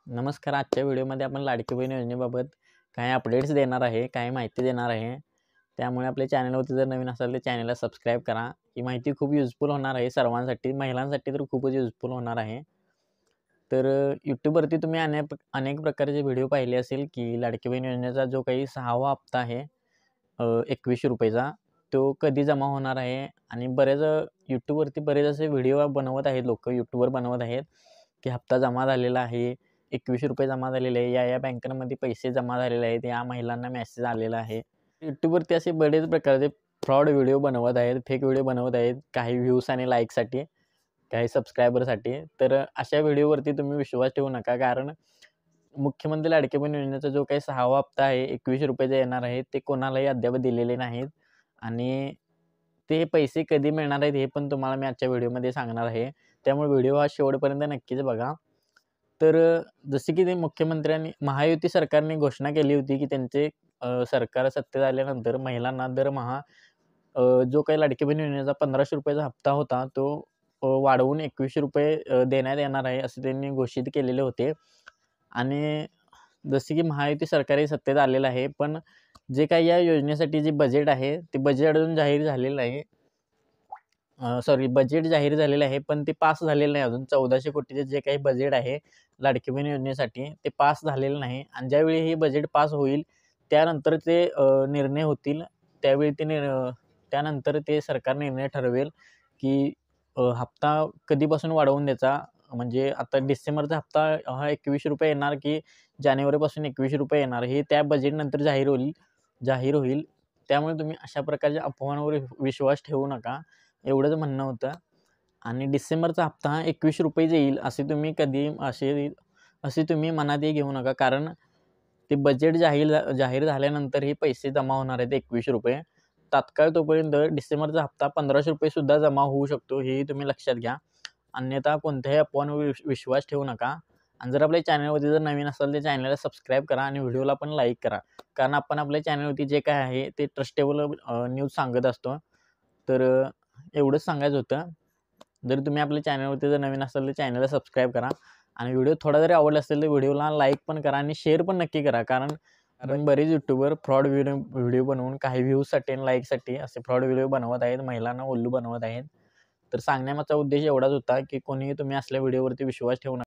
नमस्कार. आजच्या व्हिडिओमध्ये आपण लाडकी बहीण योजनेबाबत काही अपडेट्स देणार आहे, काही माहिती देणार आहे. त्यामुळे आपल्या चॅनलवरती जर नवीन असाल तर चॅनलला सबस्क्राईब करा. ही माहिती खूप युजफुल होणार आहे सर्वांसाठी, महिलांसाठी तर खूपच युजफुल होणार आहे. तर यूट्यूबवरती तुम्ही अनेक प्रकारचे व्हिडिओ पाहिले असेल की लाडकी बहीण योजनेचा जो काही 6वा हप्ता आहे ₹21चा तो कधी जमा होणार आहे आणि बरेच यूट्यूबवरती बरेच असे व्हिडिओ बनवत आहेत, लोकं यूट्यूबवर बनवत आहेत की हप्ता जमा झालेला आहे, ₹21 जमा झालेले आहे, या बँकांमध्ये पैसे जमा झालेले आहेत, या महिलांना मेसेज आलेला आहे. यूट्यूबवरती असे बरेच प्रकारचे फ्रॉड व्हिडिओ बनवत आहेत, फेक व्हिडिओ बनवत आहेत, काही व्ह्यूज आणि लाईकसाठी, काही सबस्क्रायबरसाठी. तर अशा व्हिडिओवरती तुम्ही विश्वास ठेवू नका, कारण मुख्यमंत्री लाडकी बहीण योजनेचा जो काही 6वा हप्ता आहे ₹21 येणार आहे, ते कोणालाही अद्याप दिलेले नाहीत आणि ते पैसे कधी मिळणार आहेत हे पण तुम्हाला मी आजच्या व्हिडिओमध्ये सांगणार आहे. त्यामुळे व्हिडिओ हा शेवटपर्यंत नक्कीच बघा. तर जसे की ते मुख्यमंत्र्यांनी महायुती सरकारने घोषणा केली होती की त्यांचे सरकार सत्तेत आल्यानंतर महिलांना दरमहा जो काही लाडकी बहीण योजनेचा ₹1500 हप्ता होता तो वाढवून ₹21 देण्यात येणार आहे, असे त्यांनी घोषित केलेले होते. आणि जसे की महायुती सरकार हे सत्तेत आलेलं आहे, पण जे काही या योजनेसाठी जे बजेट आहे, ते बजेट अजून जाहीर झालेलं नाही. बजेट जाहीर झालेलं आहे, पण ते पास झालेलं नाही अजून. 1400 कोटीचे जे काही बजेट आहे लाडकी बहीण योजनेसाठी, ते पास झालेलं नाही आणि ज्यावेळी हे बजेट पास होईल, त्यानंतर ते निर्णय होतील. त्यावेळी त्यानंतर ते सरकार निर्णय ठरवेल, की हप्ता कधीपासून वाढवून द्यायचा. म्हणजे आता डिसेंबरचा हप्ता हा ₹21 येणार, की जानेवारीपासून ₹21 येणार, हे त्या बजेटनंतर जाहीर होईल. त्यामुळे तुम्ही अशा प्रकारच्या अफवांवर विश्वास ठेवू नका. एवढंच म्हणणं होतं. आणि डिसेंबरचा हप्ता हा ₹21 येईल असे तुम्ही मनातही घेऊ नका. कारण ते बजेट जाहीर झाल्यानंतर हे पैसे जमा होणार आहेत ₹21. तात्काळ तोपर्यंत डिसेंबरचा हप्ता ₹1500 सुद्धा जमा होऊ शकतो, हेही तुम्ही लक्षात घ्या. अन्यथा कोणत्याही अफवांवर विश्वास ठेवू नका. आणि जर आपल्या चॅनलवरती जर नवीन असाल तर चॅनलला सबस्क्राईब करा आणि व्हिडिओला पण लाईक करा. कारण आपण आपल्या चॅनलवरती जे काय आहे ते ट्रस्टेबल न्यूज सांगत असतो. तर एवढंच सांगायचं होतं. जर तुम्ही आपल्या चॅनलवरती जर नवीन असाल तर चॅनलला सबस्क्राईब करा आणि व्हिडिओ थोडा जरी आवडला असेल तर व्हिडिओला लाईक पण करा आणि शेअर पण नक्की करा. कारण बरेच यूट्यूबर फ्रॉड व्हिडिओ बनवून काही व्ह्यूजसाठी आणि लाईकसाठी असे फ्रॉड व्हिडिओ बनवत आहेत, महिलांना उल्लू बनवत आहेत. तर सांगण्यामागचा उद्देश एवढाच होता की कोणीही तुम्ही असल्या व्हिडिओवरती विश्वास ठेवू नका.